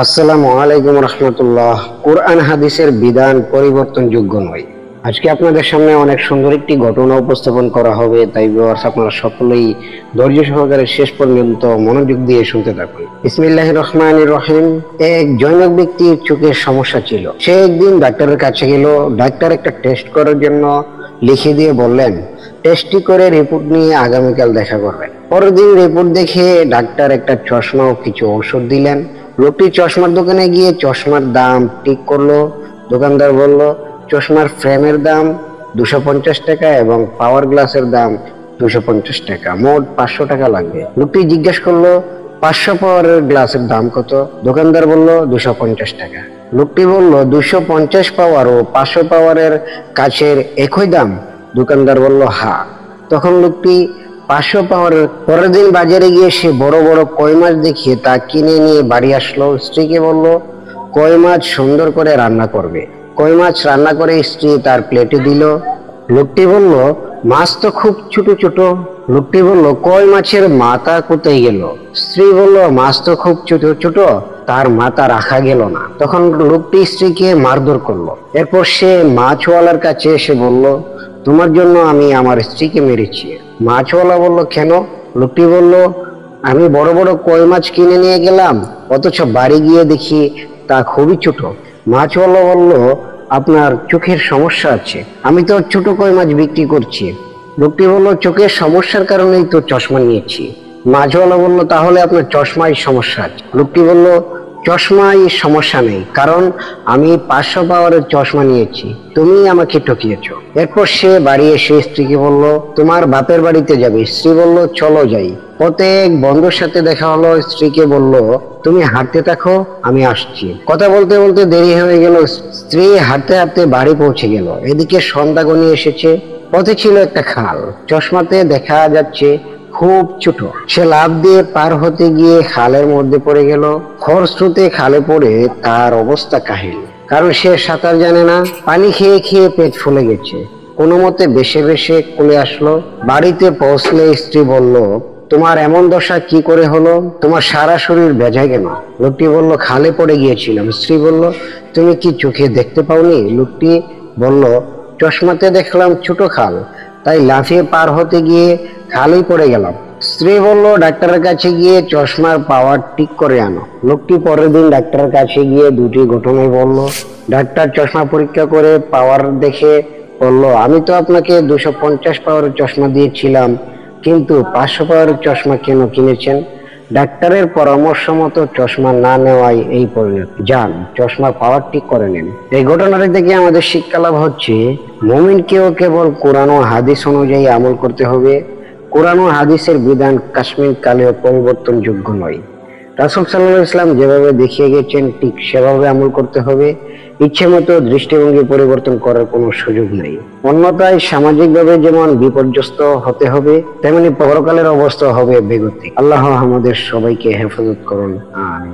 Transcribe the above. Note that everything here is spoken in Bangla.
আসসালামু আলাইকুম রহমতুল্লাহ। কোরআন হাদিসের বিধান পরিবর্তনযোগ্য নয়। আজকে আপনাদের সামনে অনেক সুন্দর একটি ঘটনা উপস্থাপন করা হবে, তাই ভিউয়ার্স আপনারা সকলেই ধৈর্য সহকারে শেষ পর্যন্ত মনোযোগ দিয়ে শুনতে থাকুন। বিসমিল্লাহির রহমানির রহিম। এক জনৈক ব্যক্তির চোখের সমস্যা ছিল। সে একদিন ডাক্তারের কাছে গেল। ডাক্তার একটা টেস্ট করার জন্য লিখে দিয়ে বললেন, টেস্টটি করে রিপোর্ট নিয়ে আগামীকাল দেখা করবেন। পরের দিন রিপোর্ট দেখে ডাক্তার একটা চশমা ও কিছু ঔষধ দিলেন। লোকটি চশমার দোকানে গিয়ে চশমার দাম ঠিক করলো। দোকানদার বলল, চশমার ফ্রেমের দাম 250 টাকা এবং পাওয়ার গ্লাসের দাম 250 টাকা, মোট 500 টাকা লাগবে। লোকটি জিজ্ঞেস করলো, 500 পাওয়ারের গ্লাসের দাম কত? দোকানদার বলল 250 টাকা। লোকটি বলল, 250 পাওয়ার ও 500 পাওয়ারের কাছের একই দাম? দোকানদার বলল হ্যাঁ। তখন লোকটি 500 পাওয়ারের পরের দিন বাজারে গিয়ে সে বড় বড় কই মাছ দেখিয়ে তা কিনে নিয়ে বাড়ি আসলো। স্ত্রীকে বলল, কই মাছ সুন্দর করে রান্না করবে। কই মাছ রান্না করে স্ত্রী তার প্লেটে দিল। লোকটি বলল, মাছ তো খুব ছোট ছোট। লোকটি বলল, কই মাছের মাথা কোথায় গেল? স্ত্রী বলল, মাছ তো খুব ছোট ছোট, তার মাথা রাখা গেল না। তখন লোকটি স্ত্রীকে মারধর করলো। এরপর সে মাছওয়ালার কাছে এসে বলল, তোমার জন্য আমি আমার স্ত্রীকে মেরেছি। মাছওয়ালা বলল, কেন? লোকটি বলল, আমি বড় বড় কই মাছ কিনে নিয়ে গেলাম, অথচ বাড়ি গিয়ে দেখি তা খুবই ছোট। মাছওয়ালা বলল, আপনার চোখের সমস্যা আছে, আমি তো ছোট কই মাছ বিক্রি করছি। লোকটি বলল, চোখের সমস্যার কারণেই তো চশমা নিয়েছি। মাছওয়ালা বলল, তাহলে আপনার চশমায় সমস্যা আছে। লোকটি বলল, চশমায় সমস্যা নেই, কারণ আমি 500 পাওয়ারের চশমা নিয়েছি, তুমি আমাকে ঠকিয়েছ। এরপর সে বাড়ি এসে স্ত্রীকে বলল, তোমার বাপের বাড়িতে যাবে। স্ত্রী বলল, চলো যাই। পথে এক বন্ধুর সাথে দেখা হলো। স্ত্রীকে বলল, তুমি হাঁটতে থাকো, আমি আসছি। কথা বলতে বলতে দেরি হয়ে গেল। স্ত্রী হাঁটতে হাঁটতে বাড়ি পৌঁছে গেল। এদিকে সন্ধ্যা ঘনিয়ে এসেছে। পথে ছিল একটা খাল, চশমাতে দেখা যাচ্ছে খুব ছোট। সে লাফ দিয়ে পার হতে গিয়ে খালের মধ্যে পড়ে গেল। খরস্রোতে খালে পড়ে তার অবস্থা কাহিল, কারণ সে সাঁতার জানে না। পানি খেয়ে খেয়ে পেট ফুলে গেছে। কোনো মতে বেশে বেশে কোলে আসলো। বাড়িতে পৌঁছলে স্ত্রী বলল, তোমার এমন দশা কি করে হলো? তোমার সারা শরীর ভেজা কেন? লোকটি বলল, খালে পড়ে গিয়েছিলাম। স্ত্রী বলল, তুমি কি চোখে দেখতে পাওনি? লোকটি বলল, চশমাতে দেখলাম ছোট খাল, তাই লাফিয়ে পার হতে গিয়ে খালেই পড়ে গেলাম। স্ত্রী বলল, ডাক্তারের কাছে গিয়ে চশমার পাওয়ার ঠিক করে আনো। লোকটি পরের দিন ডাক্তারের কাছে গিয়ে দুটি ঘটনাই বলল। ডাক্তার চশমা পরীক্ষা করে পাওয়ার দেখে বলল, আমি তো আপনাকে 250 পাওয়ারের চশমা দিয়েছিলাম, কিন্তু 500 পাওয়ারের চশমা কেন কিনেছেন? ডাক্তারের পরামর্শ মতো চশমা না নেওয়াই এই পরিণতি। যান, চশমার পাওয়ার ঠিক করে নেন। এই ঘটনাটি থেকে আমাদের শিক্ষা লাভ হচ্ছে, মুমিনকেও কেবল কোরআন ও হাদিস অনুযায়ী আমল করতে হবে। কোরআন ও হাদিসের বিধান কাশ্মীর কালেও পরিবর্তনযোগ্য নয়। রাসূল সাল্লাল্লাহু আলাইহি ওয়াসাল্লাম যেভাবে দেখিয়ে গেছেন ঠিক সেভাবে আমল করতে হবে। ইচ্ছে মতো দৃষ্টিভঙ্গি পরিবর্তন করার কোনো সুযোগ নেই। অন্যথায় সামাজিকভাবে যেমন বিপর্যস্ত হতে হবে, তেমনি পরকালের অবস্থা হবে বেগতিক। আল্লাহ আমাদের সবাইকে হেফাজত করুন। আমিন।